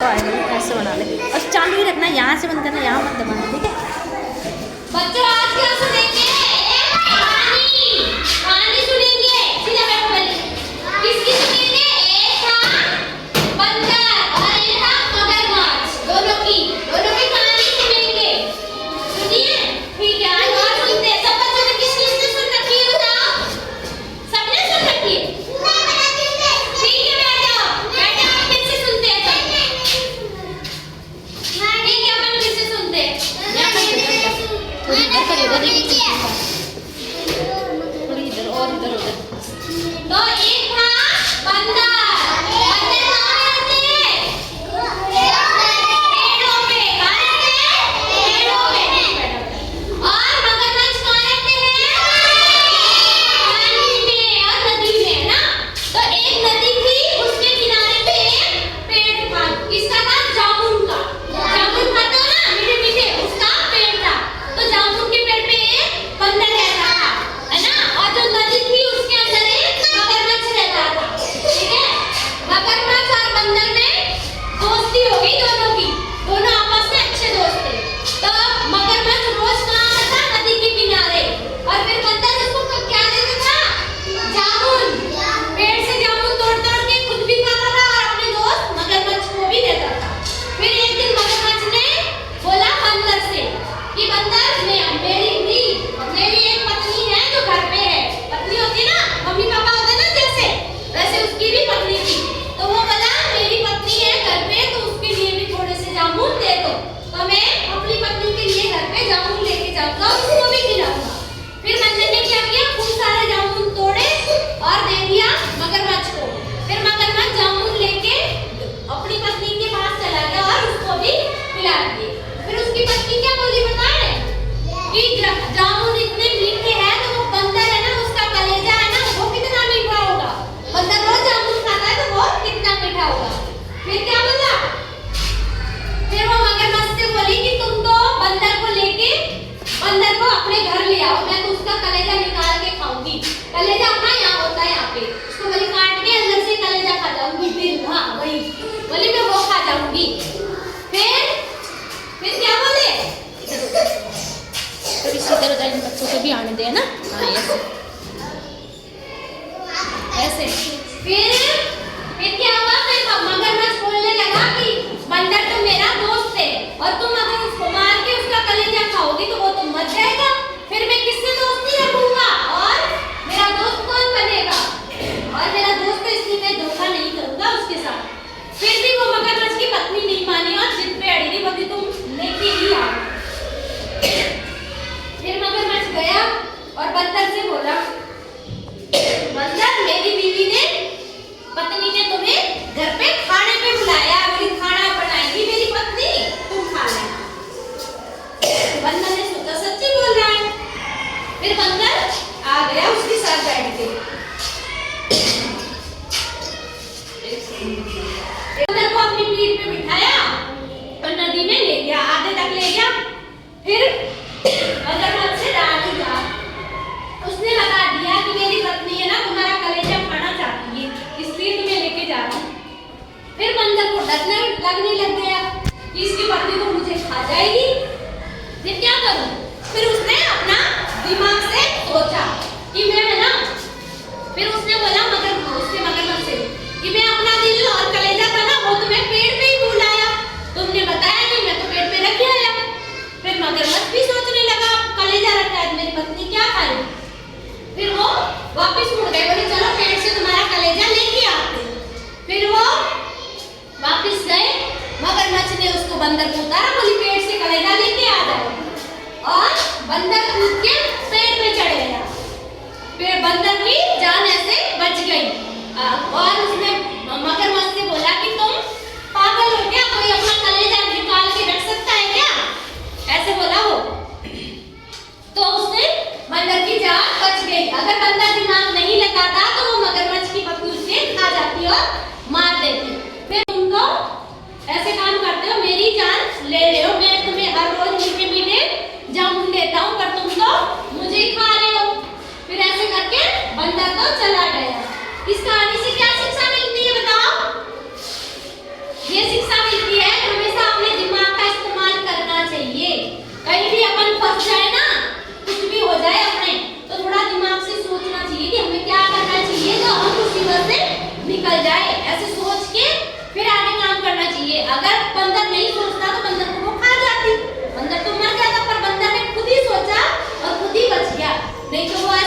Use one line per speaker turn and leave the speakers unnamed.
ऐसे बना ले और चालू ही रखना, यहाँ से बंद करना, यहाँ मत दबाना, ठीक है।
बच्चों आज क्या सुनेंगे? कहानी कहानी सुनेंगे। सीधा बैठो पहले। किसकी सुनेंगे? एक था बंदर और एक था मगरमच्छ, दोनों की कहानी सुनेंगे। सुनिए, ठीक है। आज और सुनते हैं। सब बच्चों ने किस किस ने सुन रखी है बताओ? सबने सुन रखी है? ठीक है, बैठो आप फिर से सुनते हैं सब। ठीक है, अपन फिर से सुनते हैं।
थोड़ी इधर कर, इधर देखिए, थोड़ी इधर और इधर उधर।
तो एक था बंदर। बंदर कहाँ रहते हैं? पेड़ों पे। कहाँ रहते हैं? पेड़ों पे। और मगरमच्छ कहाँ रहते हैं? पानी में और नदी में, है ना? तो एक नदी थी, उसके किनारे पे एक पेड़ था। किसका था? जामुन का। जामुन खाते हो ना, मीठे मीठे, उसका पेड़ था। तो जामुन के पेड़ पे एक बंदर रहता था, है ना? और जो नदी थी उसके अंदर एक मगरमच्छ रहता था, ठीक है। मगरमच्छ और बंदर में दोस्ती हो गई दोनों की, दोनों आपस में अच्छे दोस्त थे। तो मगरमच्छ रोज कहाँ आता था? नदी के किनारे। और फिर बंदर उसको क्या देता था? जामुन। पेड़ से जामुन तोड़ तोड़ के खुद भी खाता था और अपने दोस्त मगरमच्छ को भी देता था। फिर एक दिन मगरमच्छ ने बोला बंदर से कि बंदर, मेरी एक पत्नी है जो घर पे है। पत्नी होती है ना, मम्मी पापा होते हैं ना जैसे, वैसे उसकी भी पत्नी थी। तो वो बोला मेरी पत्नी है घर पे, तो उसके लिए भी थोड़े से जामुन दे दो। तो मैं अपनी पत्नी के लिए घर पे जामुन लेके जाऊंगा, उसको भी खिलाऊंगा। फिर बंदर ने क्या किया? खूब सारे जामुन तोड़े और दे दिया मगरमच्छ को। फिर मगरमच्छ जामुन लेके अपनी पत्नी के पास चला गया और उसको भी खिला दिए। फिर उसकी पत्नी क्या बोली बता रहे कि जामुन इतने मीठे हैं, तो वो बंदर है ना, उसका कलेजा है ना, वो कितना मीठा होगा। बंदर रोज जामुन खाता है तो वो कितना मीठा होगा। फिर क्या बोला? फिर वो मगरमच्छ से बोली कि तुम तो बंदर को लेके बंदर को अपने घर ले आओ, मैं तो उसका कलेजा निकाल के खाऊंगी। कलेजा अपना यहाँ होता है, यहाँ पे उसको बोली काट के अंदर से कलेजा खा जाऊंगी। फिर हाँ वही बोली, मैं वो खा जाऊंगी। फिर क्या बोले?
थोड़ी सी इधर उधर इन बच्चों को भी आने दे ना। हाँ ऐसे।
फिर क्या हुआ? फिर मगरमच्छ बोलने लगा कि बंदर तो मेरा दोस्त है और तुम अगर उसको मार के उसका कलेजा खाओगी तो वो तो मर जाएगा। फिर मैं किससे दोस्ती रखूंगा और मेरा दोस्त कौन बनेगा? और मेरा दोस्त है इसलिए मैं धोखा नहीं करूंगा उसके साथ। फिर भी वो मगरमच्छ की पत्नी नहीं मानी और जिद पे अड़ी रही, बोली तुम लेके ही आओ। फिर मगरमच्छ गया और बंदर से बोला, बंदर मेरी बीवी ने, पत्नी ने तुम्हें घर पे खाने पे बुलाया, मेरी खाना बनाएगी मेरी पत्नी, तुम खा लेना। बंदर ने सोचा सच्ची बोल रहा है। फिर बंदर आ गया उसके साथ बैठ के। बंदर को अपनी पीठ पे बिठाया और नदी में ले गया, आधे तक ले गया। फिर मगरमच्छ से डाल दिया। उसने बता दिया कि मेरी पत्नी है ना, तुम्हारा कलेजा खाना चाहती है, इसलिए तुम्हें लेके जा रहा हूँ। फिर बंदर को डर लगने लग गया कि इसकी पत्नी तो मुझे खा जाएगी, फिर क्या करूँ? फिर उसने अपना दिमाग से सोचा कि मैं, है ना, फिर उसने बोला मगरमच्छ से कि मैं अपना दिल और कलेजा था ना, वो तुम्हें पेड़ पे ही भूल आया, तुमने बताया नहीं, मैं तो पेड़ पे रख आया। फिर मगरमच्छ भी सोचने लगा कलेजा रखा है, मेरी पत्नी क्या खाएगी। फिर वो वापस मुड़ गए, बोले चलो पेड़ से तुम्हारा कलेजा लेके आते। फिर वो वापस गए, मगरमच्छ ने उसको बंदर को उतारा, बोली पेड़ से कलेजा लेके आ जाओ। और बंदर कूद के पेड़ पे चढ़ गया। फिर बंदर की जान ऐसे बच गई। और उसने मगरमच्छ से बोला कि तुम पागल हो क्या, कोई अपना कलेजा निकाल के रख सकता है क्या? ऐसे बोला वो। तो उसने बंदर की जान बच गई। अगर बंदर दिमाग नहीं लगाता तो वो मगरमच्छ की पत्नी उसे खा जाती और मार देती। फिर तुम तो ऐसे काम करते हो, मेरी जान ले रहे हो, मैं तुम्हें हर रोज मीठे मीठे जामुन देता हूँ पर तुम तो मुझे ही खा रहे हो। फिर ऐसे करके बंदर तो चला गया। इस कहानी से क्या शिक्षा मिलती है बताओ? ये शिक्षा मिलती नहीं तो वो